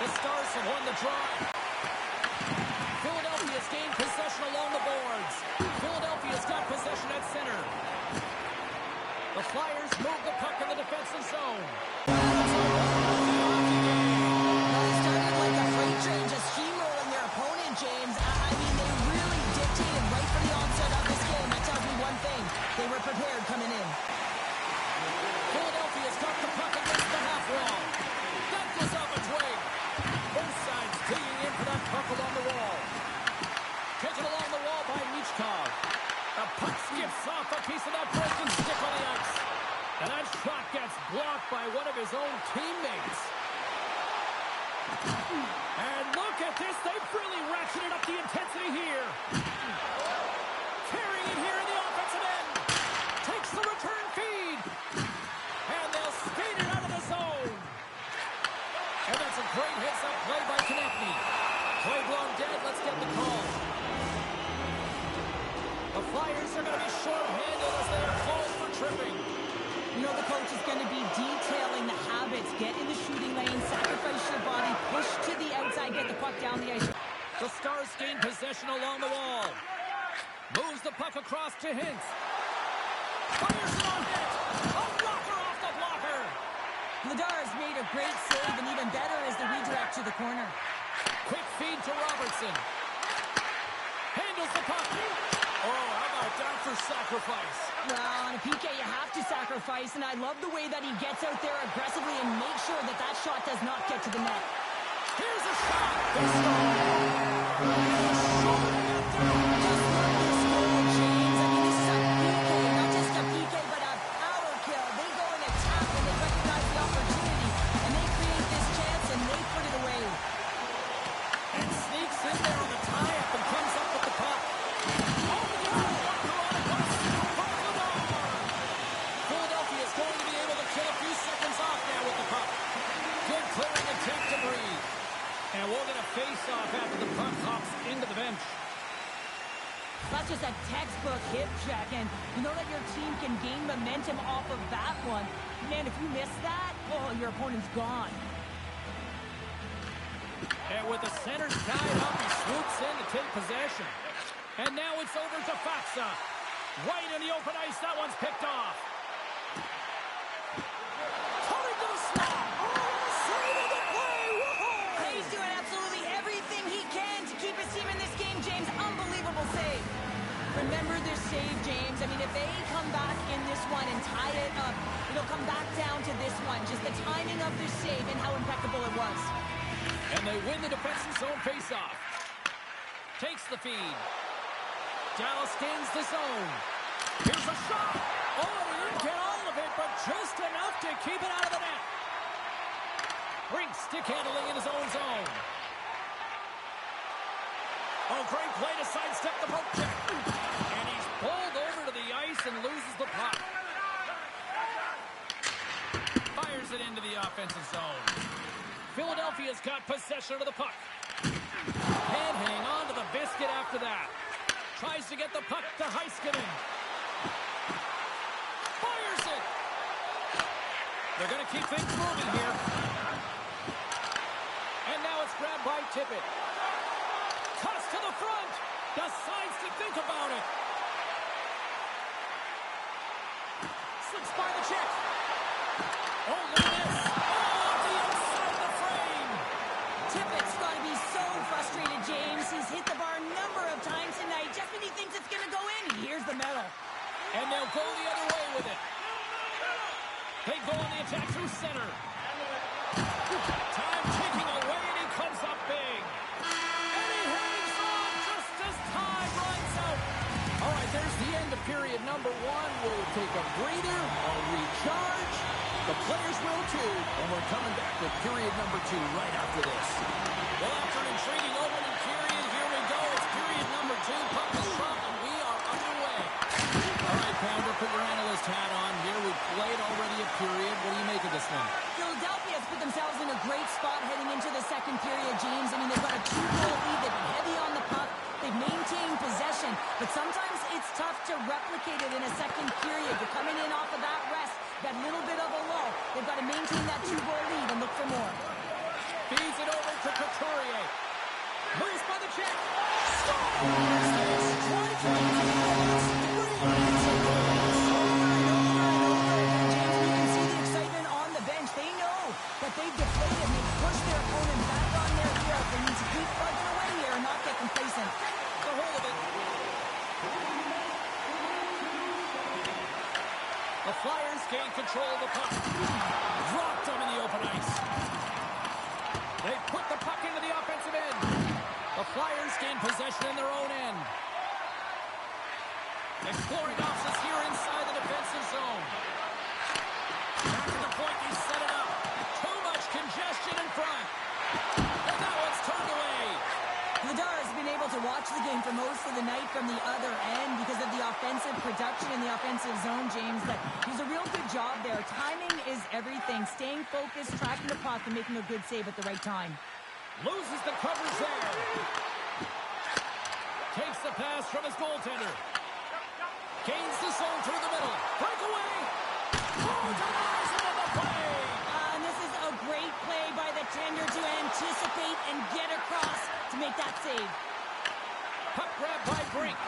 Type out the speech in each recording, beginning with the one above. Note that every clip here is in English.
The Stars have won the draw. Philadelphia's gained possession along the boards. Philadelphia's got possession at center. The Flyers move the puck in the defensive zone. They started like a freight train, just steamrolling their opponent, James. I mean, they really dictated right from the onset of this game. That tells me one thing. They were prepared coming in. Philadelphia's got the puck against the half wall. That goes off its wing. Both sides digging in for that puck along the wall. Taken along the wall by Michkov. The puck skips off a piece of that broken stick on the ice. And that shot gets blocked by one of his own teammates. And look at this. They've really ratcheted up the intensity here. Tearing it here in the offensive end. Takes the return feed. And they'll skate it out of the zone. And that's a great hits-up play by Konechny. Play blown dead. Let's get the call. The Flyers are going to be short-handed as they are called for tripping. You know the coach is going to be detailing the habits. Get in the shooting lane, sacrifice your body, push to the outside, get the puck down the ice. The Stars gain possession along the wall. Moves the puck across to Hintz. Fires it on net. A blocker off the blocker. Vladar has made a great save, and even better is the redirect to the corner. Quick feed to Robertson. Handles the puck. Oh, how about that for sacrifice? Well, on a PK, you have to sacrifice, and I love the way that he gets out there aggressively and makes sure that that shot does not get to the net. Here's a shot. They score. Just love this goal, James. I mean, this is a PK, not just a PK, but a power kill. They go and attack when they recognize the opportunity, and they create this chance, and they put it away. And sneaks in there on the tie-up and comes up with the puck. Over the other blocker on it goes Vladar. Philadelphia is going to be able to kill a few seconds off now with the puck. Good clearing and take to breathe. And we'll get a face-off after the puck hops into the bench. That's just a textbook hip check, and you know that your team can gain momentum off of that one. Man, if you miss that, oh, your opponent's gone. And with the center tied up, he swoops in to take possession. And now it's over to Faksa. Right in the open ice, that one's picked off. Coming to the slot. Oh, saving the play. Whoa! He's doing absolutely everything he can to keep his team in this game, James. Unbelievable save. Remember this save, James. I mean, if they come back in this one and tie it up, it'll come back down to this one. Just the timing of this save and how impeccable it was. And they win the defensive zone faceoff. Takes the feed. Dallas gains the zone. Here's a shot. Oh, he didn't get all of it, but just enough to keep it out of the net. Brink stick handling in his own zone. Oh, great play to sidestep the poke check. And he's pulled over to the ice and loses the puck. Fires it into the offensive zone. Philadelphia's got possession of the puck. Can't hang on to the biscuit after that. Tries to get the puck to Heiskanen. Fires it. They're going to keep things moving here. And now it's grabbed by Tippett. Toss to the front. Decides to think about it. Slips by the check. Oh, look at this. Tippett's got to be so frustrated, James. He's hit the bar a number of times tonight. Just when he thinks it's going to go in, here's the medal. And they'll go the other way with it. They go on the attack through center. Time ticking away, and he comes up big. And he hangs on just as time runs out. All right, there's the end of period number one. We'll take a breather, a recharge. The players will too, and we're coming back with period number two right after this. Well, after an intriguing opening period, here we go. It's period number two. Puck is dropped, and we are underway. All right, Pounder, put your analyst hat on here. We've played already a period. What do you make of this one? Philadelphia has put themselves in a great spot heading into the second period, James. I mean, they've got a 2-goal lead. They've been heavy on the puck. They've maintained possession, but sometimes it's tough to replicate it in a second period. You're coming in off of that rest, that little bit of a lull. They've got to maintain that 2-goal lead and look for more. Feeds it over Couturier. Moves by the check. Scores! They've deflated and they've pushed their opponent back on their heels. They need to keep plugging away here and not get complacent. The whole of it. The Flyers gain control of the puck. Dropped them in the open ice. They put the puck into the offensive end. The Flyers gain possession in their own end. Exploring options here inside the defensive zone. Back to the point, he set it up. Too much congestion in front. And that one's turned away. Vladar has been able to watch the game for most of the night from the other end because of the offensive production in the offensive zone, James. But he's a real good job there. Timing is everything. Staying focused, tracking the puck, and making a good save at the right time. Loses the coverage there. Takes the pass from his goaltender. Gains the zone through the middle. Breakaway. Oh, denies him on the play. And this is a great play by the tender to anticipate and get across to make that save. Puck grab by Brink.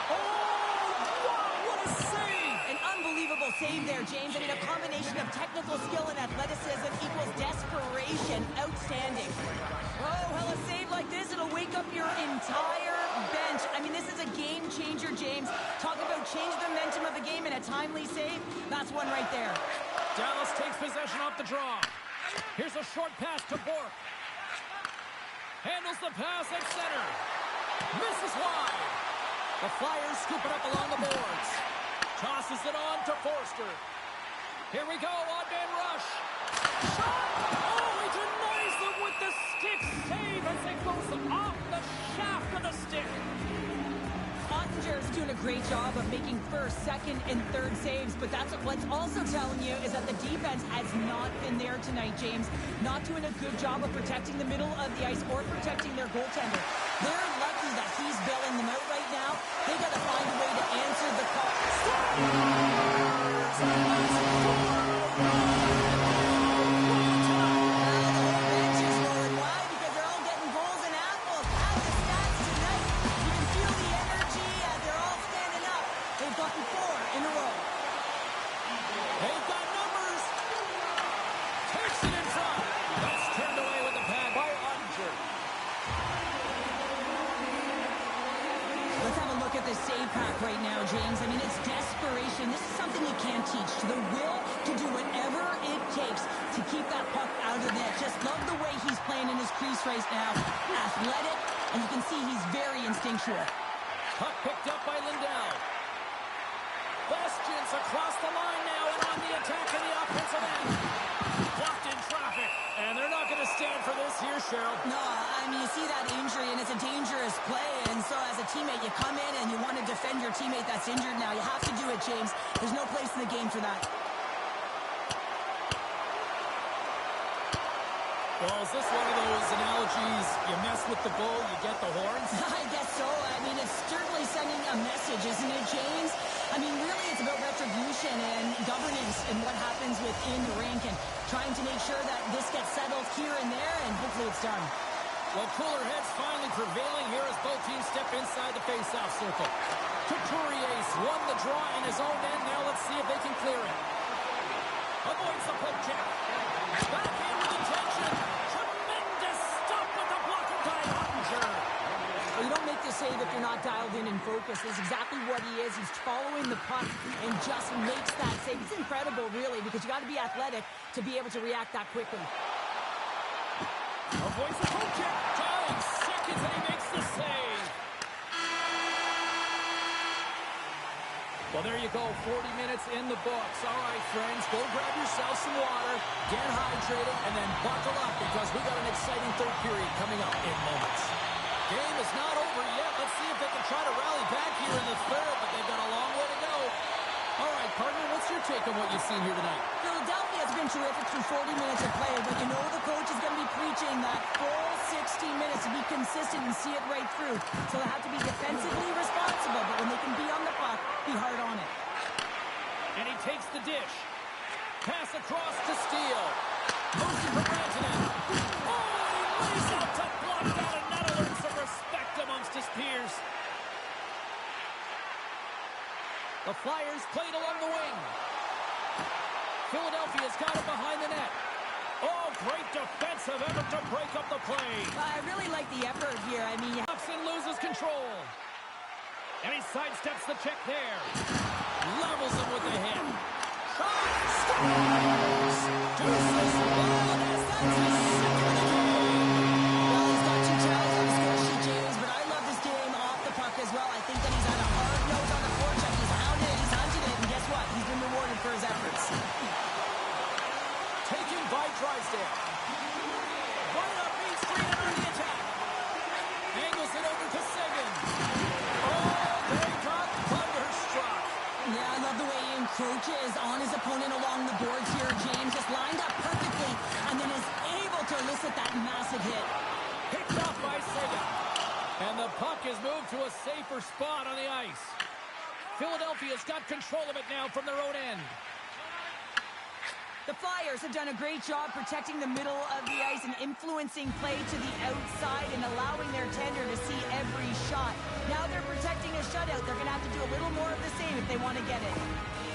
Oh, wow, what a save. An unbelievable save there, James. I mean, a combination of technical skill and athleticism equals desperation. Outstanding. Oh, well, a save like this, it'll wake up your entire bench. I mean, this is a game changer, James. Talk about change the momentum of the game in a timely save. That's one right there. Dallas takes possession off the draw. Here's a short pass to Bourque. Handles the pass at center. Misses wide. The Flyers scoop it up along the boards. Tosses it on to Forster. Here we go, odd-man rush. Shot! Oh, he denies them with the stick save as it goes off the shaft of the stick. Ottinger is doing a great job of making first, second, and third saves, but that's what's also telling you is that the defense has not been there tonight, James. Not doing a good job of protecting the middle of the ice or protecting their goaltender. They're lucky that he's bailing them out right now. They got to find a way to answer the call. Right now, James. I mean, it's desperation. This is something you can't teach. The will to do whatever it takes to keep that puck out of net. Just love the way he's playing in his crease right now. Athletic, and you can see he's very instinctual. Puck picked up by Lindell. Bastian's across the line now and on the attack in the offensive end. Blocked in traffic, and they're not going to stand for this here, Cheryl. No, I mean, you see that injury, and it's a dangerous play, and so as a teammate, you come in and you want to defend your teammate that's injured now. You have to do it, James. There's no place in the game for that. Well, is this one of those analogies, you mess with the bull, you get the horns? I guess so. I mean, it's certainly sending a message, isn't it, James? I mean, really, it's about retribution and governance and what happens within the rink and trying to make sure that this gets settled here and there, and hopefully it's done. Well, cooler heads finally prevailing here as both teams step inside the face-off circle. Couturier's won the draw in his own end. Now let's see if they can clear it. Avoids the poke check. Back in with intention. Tremendous stop with the blocker by Ottinger. Well, you don't make the save if you're not dialed in and focused. That's exactly what he is. He's following the puck and just makes that save. It's incredible, really, because you got to be athletic to be able to react that quickly. Avoids the poke check. 5 seconds and he makes the save. Well, there you go. 40 minutes in the books. All right, friends, go grab yourself some water, get hydrated, and then buckle up because we got an exciting third period coming up in moments. Game is not over yet. Let's see if they can try to rally back here in the third, but they've got a long way to go. All right, partner, what's your take on what you've seen here tonight? Philadelphia has been terrific through 40 minutes of play, but you know the coach is going to be preaching that full 60 minutes to be consistent and see it right through. So they have to be defensively responsible, but when they can be on the puck, be hard on it. And he takes the dish. Pass across to Steele. Moves it for Rantanen. Oh! great defensive effort to break up the play. I really like the effort here. I mean, Hudson loses control. And he sidesteps the check there. Levels him with the hit. Scores! Deuces. well, he's got 2 tackles on the score sheet, James, but I love this game off the puck as well. I think that he's had a hard nose on the forecheck. He's hounded it, he's hunted it, and guess what? He's been rewarded for his efforts. Taken by Drysdale. Right up Main Street under the attack. Angles it over to Seguin. Oh, they got thunderstruck. Yeah, I love the way he encroaches on his opponent along the boards here, James. Just lined up perfectly, and then is able to elicit that massive hit. Picked up by Seguin. And the puck is moved to a safer spot on the ice. Philadelphia's got control of it now from their own end. The Flyers have done a great job protecting the middle of the ice and influencing play to the outside and allowing their tender to see every shot. Now they're protecting a shutout. They're going to have to do a little more of the same if they want to get it.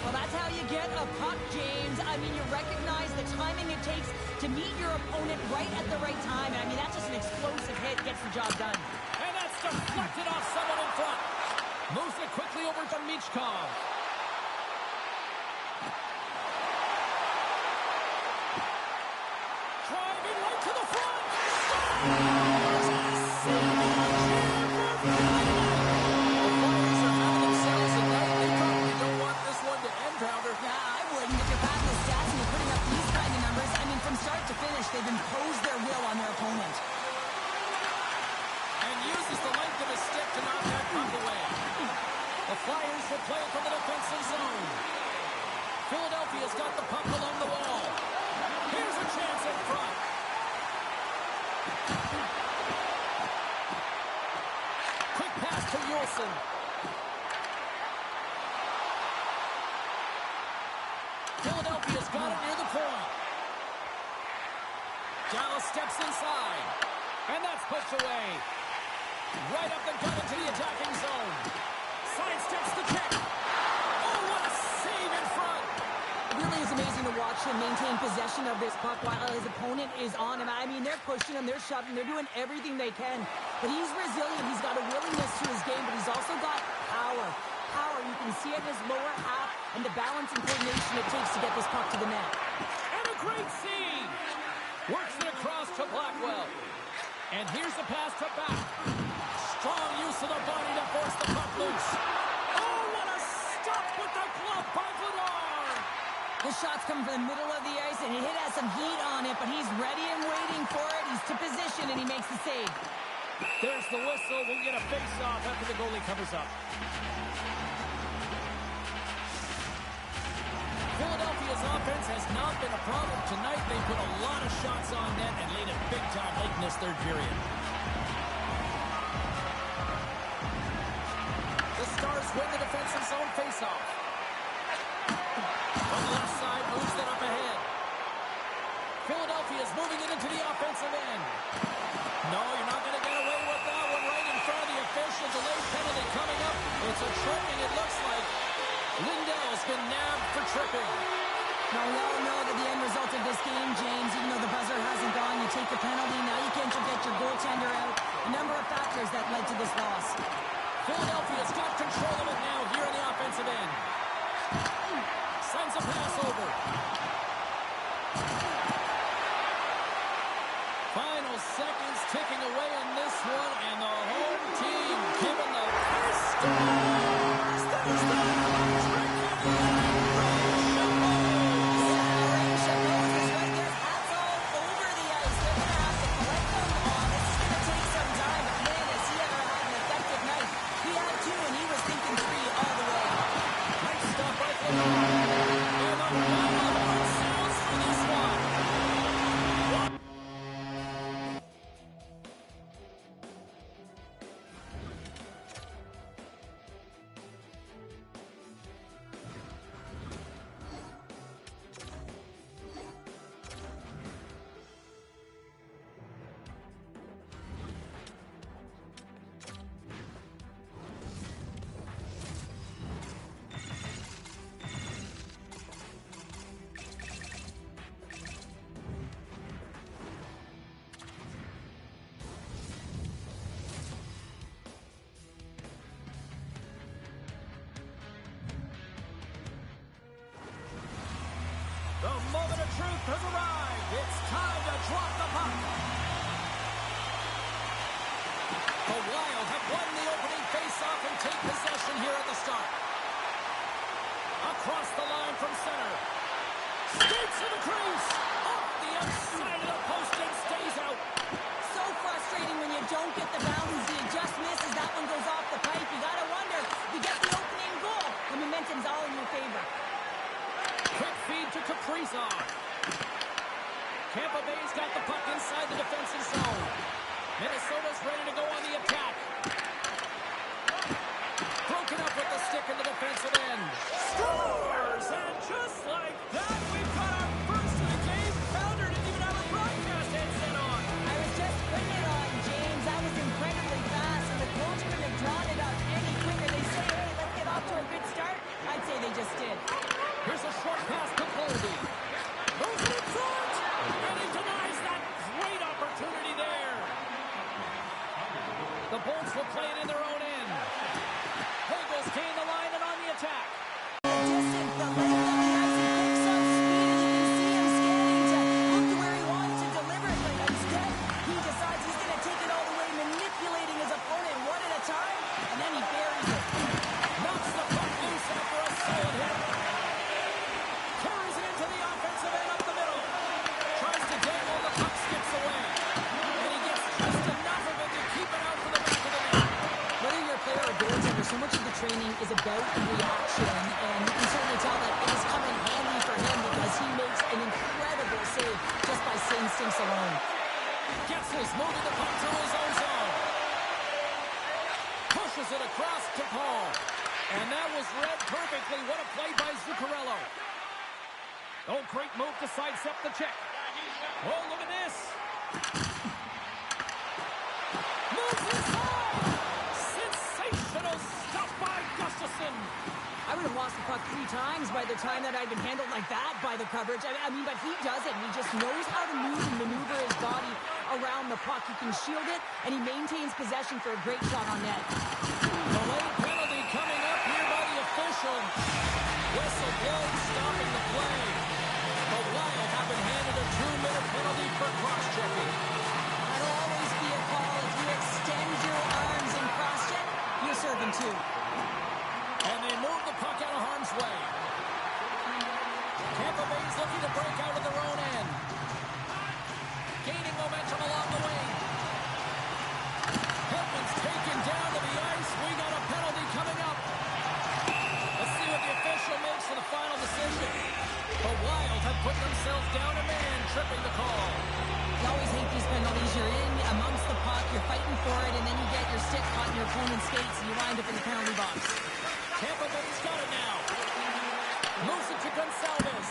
Well, that's how you get a puck, James. I mean, you recognize the timing it takes to meet your opponent right at the right time. I mean, that's just an explosive hit, gets the job done. And that's deflected off someone in front. Moves it quickly over to Michkov. Driving right to the front. Scores! The Flyers are having themselves a night. They probably don't want this one to end, Pounder. Yeah, I wouldn't. If you're passing the stats and you're putting up these kind of numbers, I mean, from start to finish, they've imposed their will on their opponent. And uses the length of his stick to knock that puck away. The Flyers will play it from the defensive zone. Philadelphia's got the puck along the wall. Here's a chance in front. Quick pass to Yulson. Philadelphia's got it near the point. Dallas steps inside. And that's pushed away. Right up the gut into the attacking zone. Sidesteps the check. Oh, what a save in front. It really is amazing to watch him maintain possession of this puck while his opponent is on him. I mean, they're pushing him, they're shoving, they're doing everything they can. But he's resilient. He's got a willingness to his game, but he's also got power. Power, you can see it in his lower half and the balance and coordination it takes to get this puck to the net. And a great save. Works it across to Blackwell. And here's the pass to back. Strong use of the body to force the puck loose. Oh, what a stop with the glove by Vladar. The shot's coming from the middle of the ice, and it has some heat on it, but he's ready and waiting for it. He's to position, and he makes the save. There's the whistle. We'll get a face-off after the goalie covers up. Philadelphia's offense has not been a problem tonight. They put a lot of shots on net and laid it big time late in this third period. The Stars win the defensive zone face-off. From the left side, moves it up ahead. Philadelphia's moving it into the offensive end. No, you're not going to get away with that one right in front of the official. Delayed penalty coming up. It's a tripping, it looks like. Lindell's been nabbed for tripping. Now, we all know that the end result of this game, James, even though the buzzer hasn't gone, you take the penalty. Now you can't get your goaltender out. A number of factors that led to this loss. Philadelphia's got control of it now here on the offensive end. Sends a pass over. Final seconds ticking away on this one, and the home team given the first. drop the puck. The Wild have won the opening faceoff and take possession here at the start. Across the line from center. Skates to the crease. Off the outside of the post and stays out. So frustrating when you don't get the bounce. You just misses. That one goes off the pipe. You got to wonder, you get the opening goal. The momentum's all in your favor. Quick feed to Kaprizov. Tampa Bay's got the puck inside the defensive zone. Minnesota's ready to go on the attack. Broken up with the stick in the defensive end. Scores! And just like that, we've got our first of the game. Founder didn't even have a broadcast headset on. I was just putting it on, James. That was incredibly fast, and the coach couldn't have drawn it up any quicker. They say, hey, let's get off to a good start. I'd say they just did. Here's a short pass to Colby. Goes in front! And he denies that great opportunity there. The Bolts will play it in their own end. Hegel's gained the line and on the attack. The distance, the length of the ice, he picks up speed, and you can see him scanning to look to where he wants to deliver it, but instead, he decides he's going to take it all the way, manipulating his opponent one at a time, and then he buries it. Knocks the puck loose after a solid hit. Carries it into the offensive end up the middle. Tries to dangle, the puck skips away. And he gets just enough of it to keep it out for the back of the net. Whether you're a player or goaltender, so much of the training is about reaction, and you can certainly tell that it is coming handy for him because he makes an incredible save just by instincts alone. Gets his moving the puck to his own zone. Pushes it across to Paul. And that was read perfectly. What a play by Zuccarello. Oh, great move to sidestep the check. Oh, look at this. Moves inside. Sensational stuff by Gustafsson. I would have lost the puck 3 times by the time that I'd been handled like that by the coverage. I mean, but he doesn't. He just knows how to move and maneuver his body around the puck. He can shield it, and he maintains possession for a great shot on net. The late penalty coming up here by the official. Whistle blown, stopping the play. The Wild have been handed a 2-minute penalty for cross-checking. That'll always be a call. If you extend your arms and cross-check, you're serving 2. And they move the puck out of harm's way. Tampa Bay's looking to break out of their own end. Gaining momentum along the wing. Hedman's taken down to the ice. We got a penalty coming up. Let's see what the official makes for the final decision. The Wild have put themselves down a man, tripping the call. You always hate these penalties. You're in amongst the puck, you're fighting for it, and then you get your stick caught in your opponent's skates, and you wind up in the penalty box. Tampa Bay's got it now. Moves it to Gonçalves.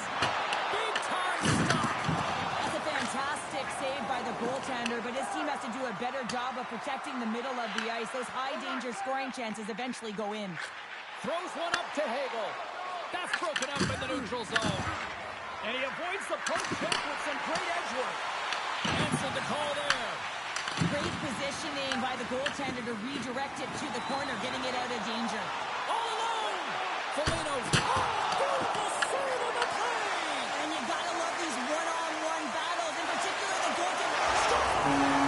Big time stop. That's a fantastic save by the goaltender, but his team has to do a better job of protecting the middle of the ice. Those high-danger scoring chances eventually go in. Throws one up to Hagel. That's broken up in the neutral zone. And he avoids the poke check with some great edge work. Answered the call there. Great positioning by the goaltender to redirect it to the corner, getting it out of danger. All alone. Foligno's. Oh, beautiful save on the play. And you gotta love these one-on-one battles, in particular the goaltender.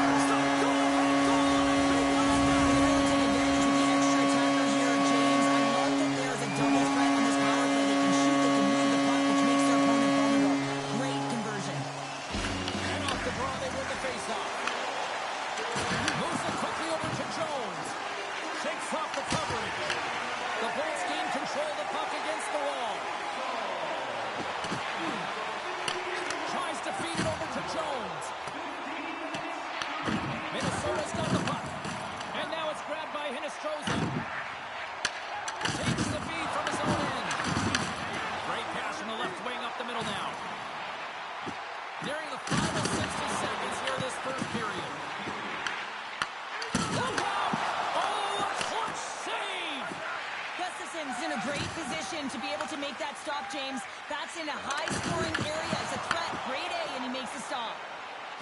To be able to make that stop, James. That's in a high-scoring area. It's a threat. Grade A, and he makes the stop.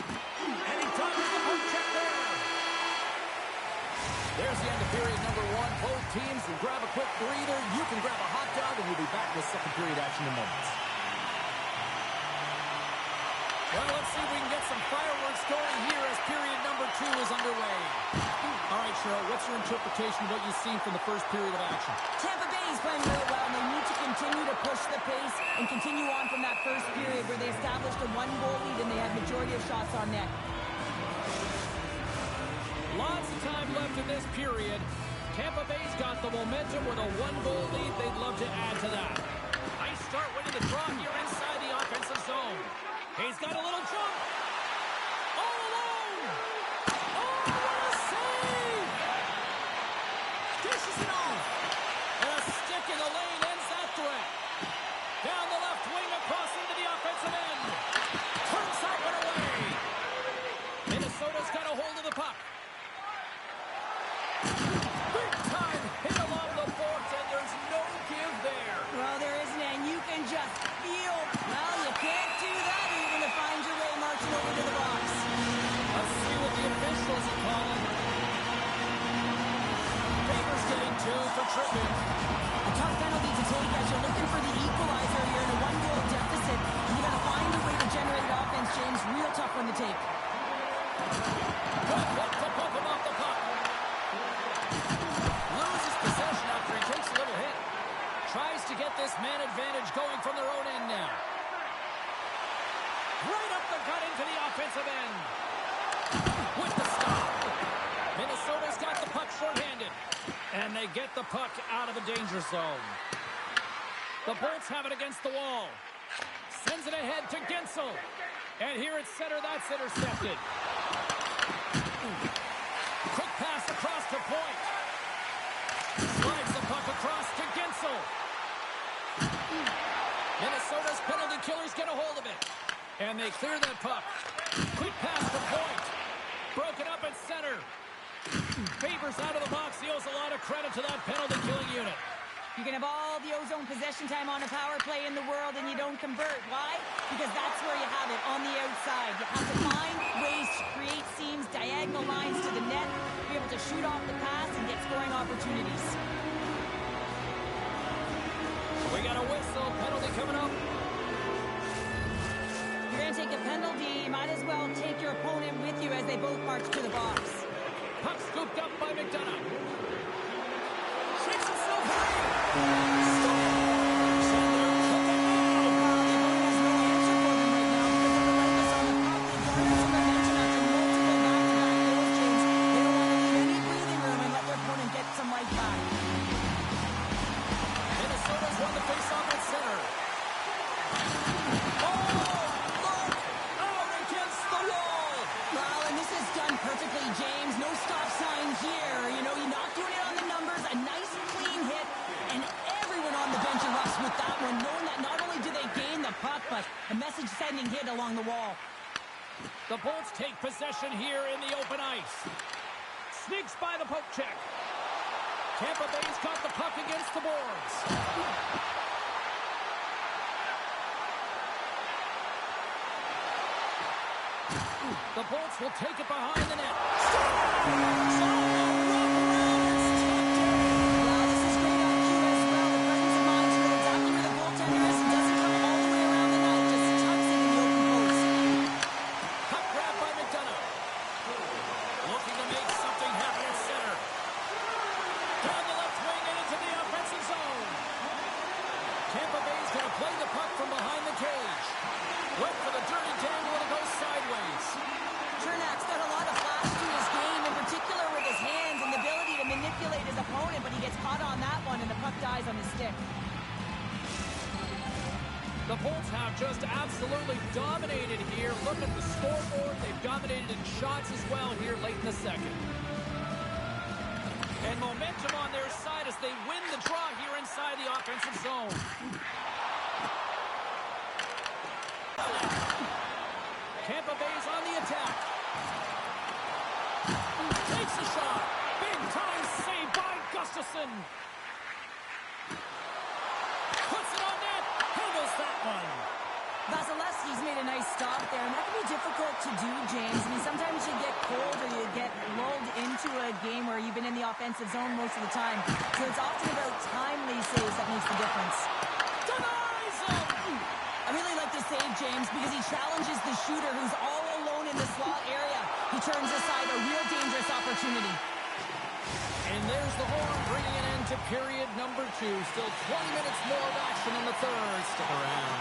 And he touches the poke check there. There's the end of period number 1. Both teams will grab a quick breather. You can grab a hot dog, and we'll be back with second period action in moments. Well, let's see if we can get some fire interpretation of what you've seen from the first period of action? Tampa Bay is playing really well, and they need to continue to push the pace and continue on from that first period where they established a one-goal lead and they had majority of shots on net. Lots of time left in this period. Tampa Bay's got the momentum with a one-goal lead. They'd love to add to that. Nice start winning the draw here inside the offensive zone. He's got a little jump. All alone. Oh, what a save! Dishes it off. And a stick in the lane ends that threat. Down the left wing across into the offensive end. Turns that one away. Minnesota's got a hold of the puck. Big time hit along the boards, and there's no give there. Well, there isn't, and you can just feel, well, you can't do that even to find your way marching over to the box. Let's see what the officials are calling. Favors getting 2 for tripping. A tough penalty to take as you're looking for the equalizer here in a one-goal deficit. And you got to find a way to generate offense, James. Real tough one to take. Good look to bump him off the puck. Loses possession after he takes a little hit. Tries to get this man advantage going from their own end now. Right up the gut into the offensive end. With the stop. Minnesota's got the puck shorthanded. And they get the puck out of the danger zone. The Bolts have it against the wall. Sends it ahead to Gensel. And here at center, that's intercepted. Quick pass across to point. Slides the puck across to Gensel. Minnesota's penalty killers get a hold of it. And they clear that puck. Quick pass to point. Broken up at center. Favors out of the box. He owes a lot of credit to that penalty-killing unit. You can have all the ozone possession time on a power play in the world and you don't convert. Why? Because that's where you have it, on the outside. You have to find ways to create seams, diagonal lines to the net, be able to shoot off the pass and get scoring opportunities. We got a whistle. Penalty coming up. You're going to take a penalty. You might as well take your opponent with you as they both march to the box. Puck scooped up by McDonough. Shakes himself free. Minnesota's won the face-off at center. Perfectly, James. No stop sign here. You know, you're not doing it on the numbers. A nice, clean hit. And everyone on the bench erupts with that one, knowing that not only do they gain the puck, but a message-sending hit along the wall. The Bolts take possession here in the open ice. Sneaks by the poke check. Tampa Bay's got the puck against the boards. The Bolts will take it behind the net. The Bolts have just absolutely dominated here. Look at the scoreboard. They've dominated in shots as well here late in the second. And momentum on their side as they win the draw here inside the offensive zone. Tampa Bay's on the attack. Takes a shot. Big time save by Gustafsson. Puts it on net. Handles that one. Vasilevsky's made a nice stop there, and that can be difficult to do, James. I mean, sometimes you get cold or you get lulled into a game where you've been in the offensive zone most of the time. So it's often about timely saves that makes the difference. Denies him! I really like this save, James, because he challenges the shooter who's all alone in the slot area. He turns aside a real dangerous opportunity. And there's the horn, bringing an end to period number 2. Still 20 minutes more of action in the third. Stick around.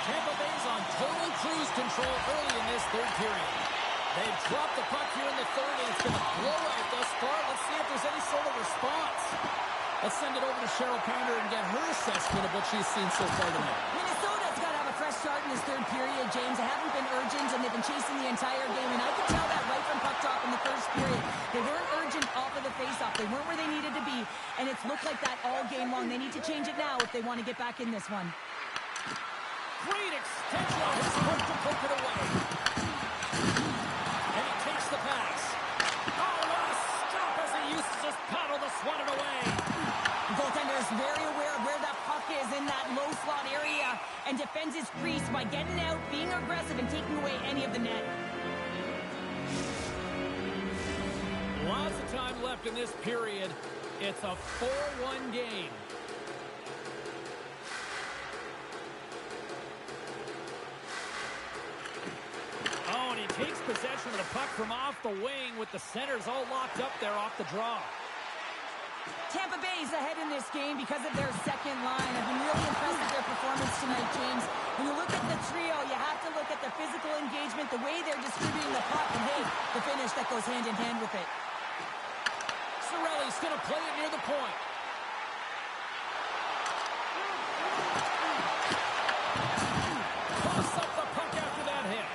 Tampa Bay's on total cruise control early in this third period. They've dropped the puck here in the third, and it's been a blowout thus far. Let's see if there's any sort of response. Let's send it over to Cheryl Pounder and get her assessment of what she's seen so far tonight. Minnesota's got to have a fresh start in this third period, James. They haven't been urgent, and they've been chasing the entire game, and I could tell that right from puck drop in the first period. They weren't urgent off of the faceoff. They weren't where they needed to be, and it's looked like that all game long. They need to change it now if they want to get back in this one. Great extension on his foot to poke it away. And he takes the pass. Oh, what a stop as he used to just paddle the swat it away. The goaltender is very aware of where that puck is in that low slot area and defends his crease by getting out, being aggressive, and taking away any of the net. Lots of time left in this period. It's a 4-1 game. Oh, and he takes possession of the puck from off the wing with the centers all locked up there off the draw. Tampa Bay's ahead in this game because of their second line. I've been really impressed with their performance tonight, James. When you look at the trio, you have to look at the physical engagement, the way they're distributing the puck, and hey, the finish that goes hand in hand with it. Cirelli's going to play it near the point. Toss up the puck after that hit.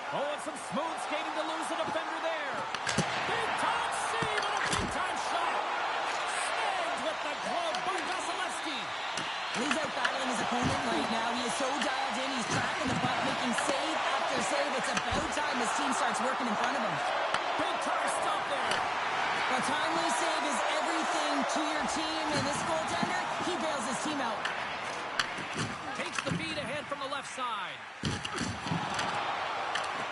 Oh, and some smooth skating to lose a defender there. Big time save and a big time shot. Snagged with the glove by Vasilevsky. He's out battling his opponent right now. He is so dialed in. He's tracking the puck, making save after save. It's about time his team starts working in front of him. Big time stop there. A timely save is everything to your team, and this goaltender, he bails his team out. Takes the beat ahead from the left side.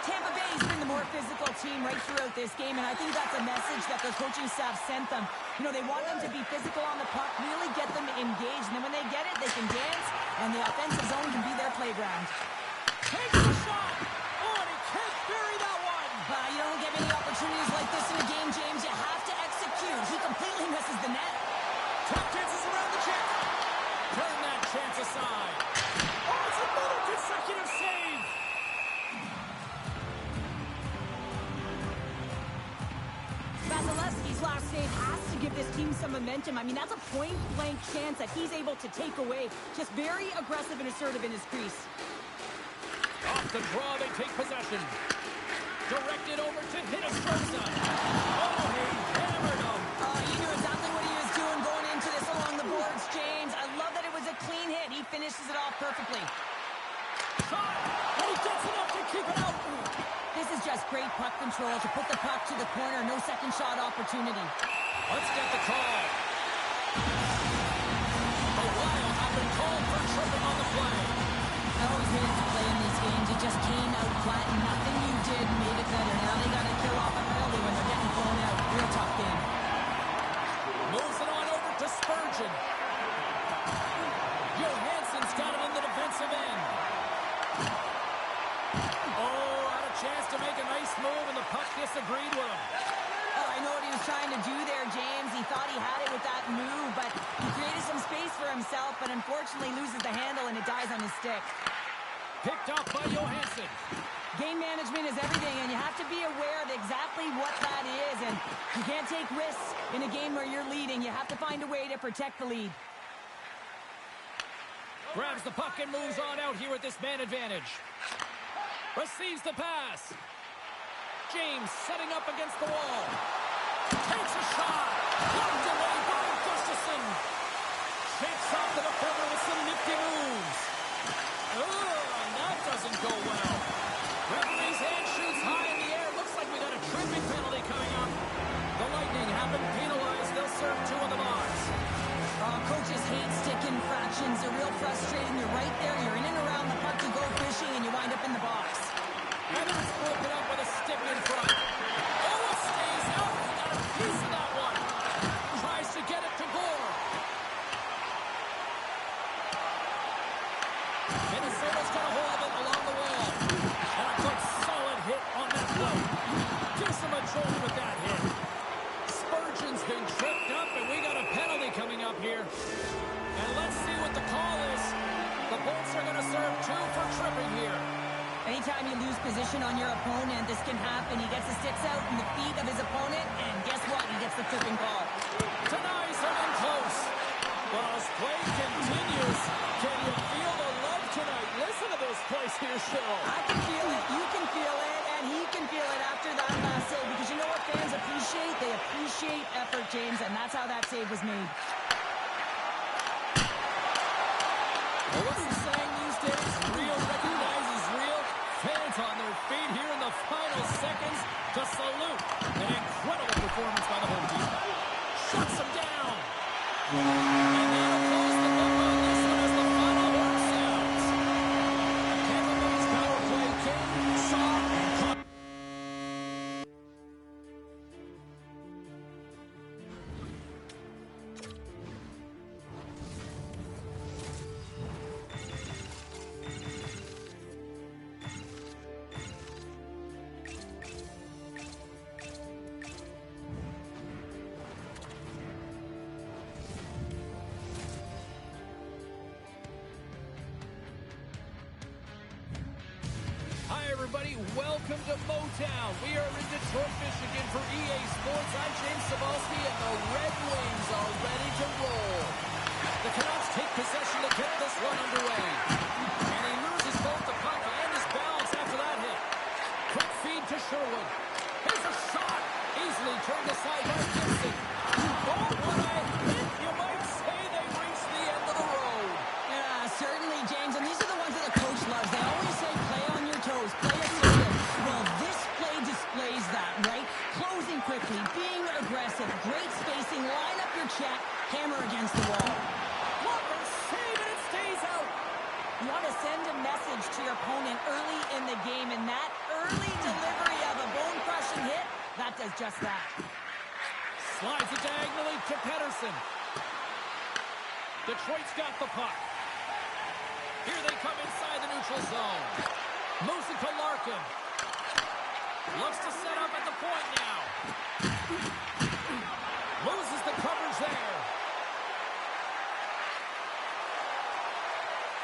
Tampa Bay's been the more physical team right throughout this game, and I think that's a message that their coaching staff sent them. You know, they want them to be physical on the puck, really get them engaged, and then when they get it, they can dance, and the offensive zone can be their playground. Takes the shot. Oh, and he can't bury that one. You don't get many opportunities like this in a game, James. You have to execute. He completely misses the net. Top chances around the chance. Turn that chance aside. Oh, it's another consecutive save. Vasilevsky's last save has to give this team some momentum. I mean, that's a point-blank chance that he's able to take away. Just very aggressive and assertive in his crease. Off the draw, they take possession. Directed over to Hinostroza. Oh, he hammered him. He knew exactly what he was doing going into this along the boards, James. I love that it was a clean hit. He finishes it off perfectly. Shot, and he gets enough to keep it out. This is just great puck control to put the puck to the corner. No second shot opportunity. Let's get the call. The Wild have been called for tripping on the play. I always hated to play in these games. It just came out flat, and nothing you did made it better. Now they got to kill off a penalty when they're getting thrown out. Real tough game. Moves it on over to Spurgeon. Johansson's got it in the defensive end. Oh, had a chance to make a nice move, and the puck disagreed with him. Oh, I know what he was trying to do there, James. He thought he had it with that move, but he created some space for himself, but unfortunately loses the handle, and it dies on his stick. Picked up by Johansson. Game management is everything, and you have to be aware of exactly what that is, and you can't take risks in a game where you're leading. You have to find a way to protect the lead. Grabs the puck and moves on out here with this man advantage. Receives the pass. James setting up against the wall. Takes a shot. Blocked away by Gustafsson. Shakes off the defender with some nifty moves. And that doesn't go well. Referee's hand shoots high in the air. Looks like we got a tripping penalty coming up. The Lightning have been penalized. They'll serve 2 in the box. Coaches hate stick infractions. They're real frustrating. You're right there. You're in and around the puck. You go fishing, and you wind up in the box. Evans broke it up with a stick in front. Oh, it stays out. He got a piece of that one. Tries to get it to Gore. Minnesota's got a hold of it along the wall. And a good solid hit on that blow. Gives him a jolt with that hit. Spurgeon's been tripped anytime you lose position on your opponent, this can happen. He gets the sticks out in the feet of his opponent, and guess what? He gets the tripping call. Tonight, something close. But as play continues, can you feel the love tonight? Listen to this place here, Cheryl. I can feel it, you can feel it, and he can feel it after that last save. Because you know what fans appreciate? They appreciate effort, James, and that's how that save was made. Well, what's the saying these days? Real recognizes real. Fans on their feet here in the final seconds to salute an incredible performance by the home team. Shuts them down. And that'll close the book on this one as the final horn sounds. Tampa Bay's power play came, saw, and caught. Hi, everybody. Welcome to Motown. We are in Detroit, Michigan for EA Sports. I'm James Cebulski, and the Red Wings are ready to roll. The Canucks take possession to get this one underway. And he loses both the puck and his balance after that hit. Quick feed to Sherwood. Here's a shot. Easily turned aside by Gibson. Oh, what a hit. You might say they reached the end of the road. Yeah, certainly, James, and these are the ones that the coach loves. They always say play on your toes, play assertive. Well, this play displays that, right? Closing quickly, being aggressive, great spacing, line up your check, hammer against the wall. Walker save it, it stays out. You want to send a message to your opponent early in the game, and that early delivery of a bone-crushing hit, that does just that. Slides it diagonally to Pettersson. Detroit's got the puck. Here they come inside the neutral zone. Moves it to Larkin. Looks to set up at the point now. Loses the coverage there.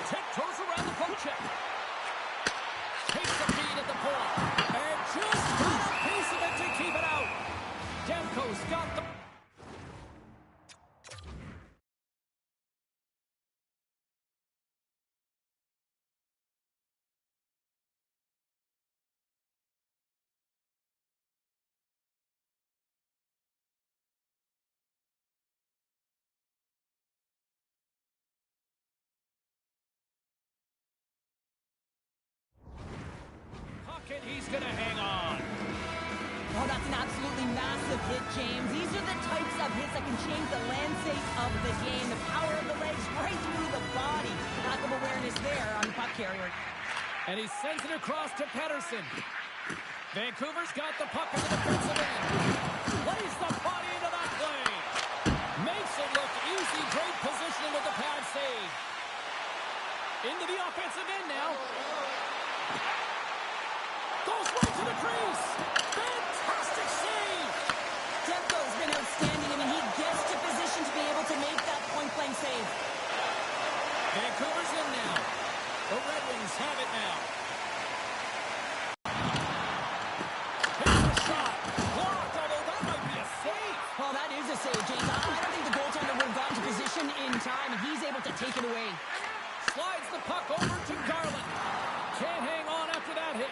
Tiptoes around the poke check. Takes the feed at the point. And just got a piece of it to keep it out. Demko's got the... And he's going to hang on. Oh, that's an absolutely massive hit, James. These are the types of hits that can change the landscape of the game. The power of the legs right through the body. Lack of awareness there on the puck carrier. And he sends it across to Pettersson. Vancouver's got the puck in the defensive end. Plays the body into that play. Makes it look easy. Great positioning with the pad save. Into the offensive end now. Goes right to the crease. Fantastic save. Demko's been outstanding. I mean, he gets to position to be able to make that point-blank save. Vancouver's in now. The Red Wings have it now. Here's the shot. Blocked, although that might be a save. Well, that is a save, James. I don't think the goaltender would have gotten to position in time, and he's able to take it away. Slides the puck over to Garland. Can't hang on after that hit.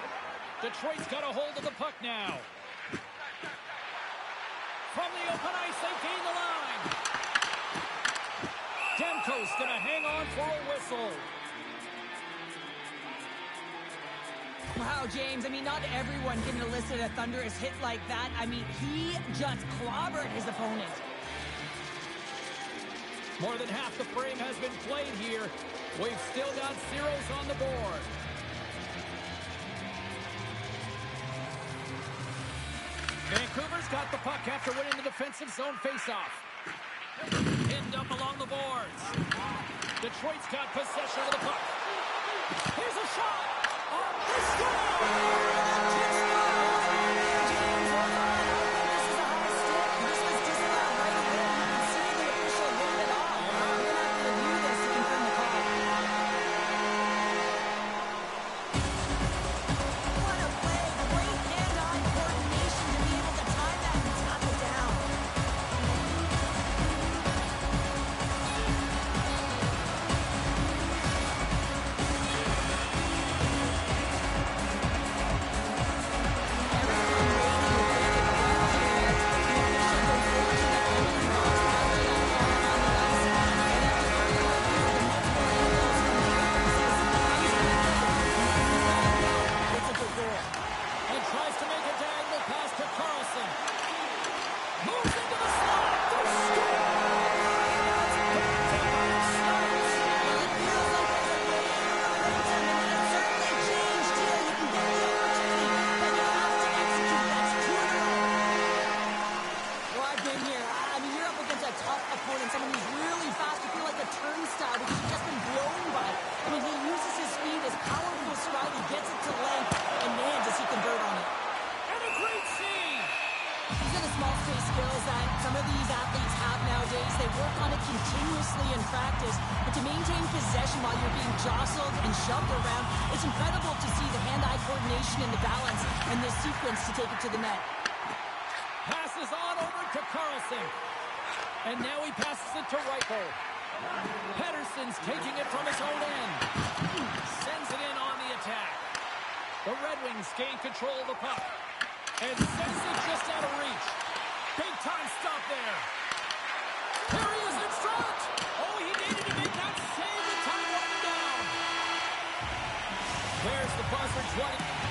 Detroit's got a hold of the puck now. From the open ice, they gain the line. Demko's going to hang on for a whistle. Wow, James, I mean, not everyone can elicit a thunderous hit like that. I mean, he just clobbered his opponent. More than half the frame has been played here. We've still got zeros on the board. Vancouver's got the puck after winning the defensive zone faceoff. Pinned up along the boards. Detroit's got possession of the puck. Here's a shot. On the Moves into the slot. The score! Someone who's really fast, you feel like a turnstile because he's just been blown by. I mean, he uses his speed, his powerful stride, he gets it to length, and man, does he convert on it. And a great save! These are the small space skills that some of these athletes have nowadays. They work on it continuously in practice, but to maintain possession while you're being jostled and shoved around, it's incredible to see the hand-eye coordination and the balance in this sequence to take it to the net. Passes on over to Carlson. And now he passes it to Reichel. Pettersson's taking it from his own end. Sends it in on the attack. The Red Wings gain control of the puck. And sends it just out of reach. Big time stop there. Here he is in front. Oh, he needed to make that save. The time running down. There's the buzzer 20.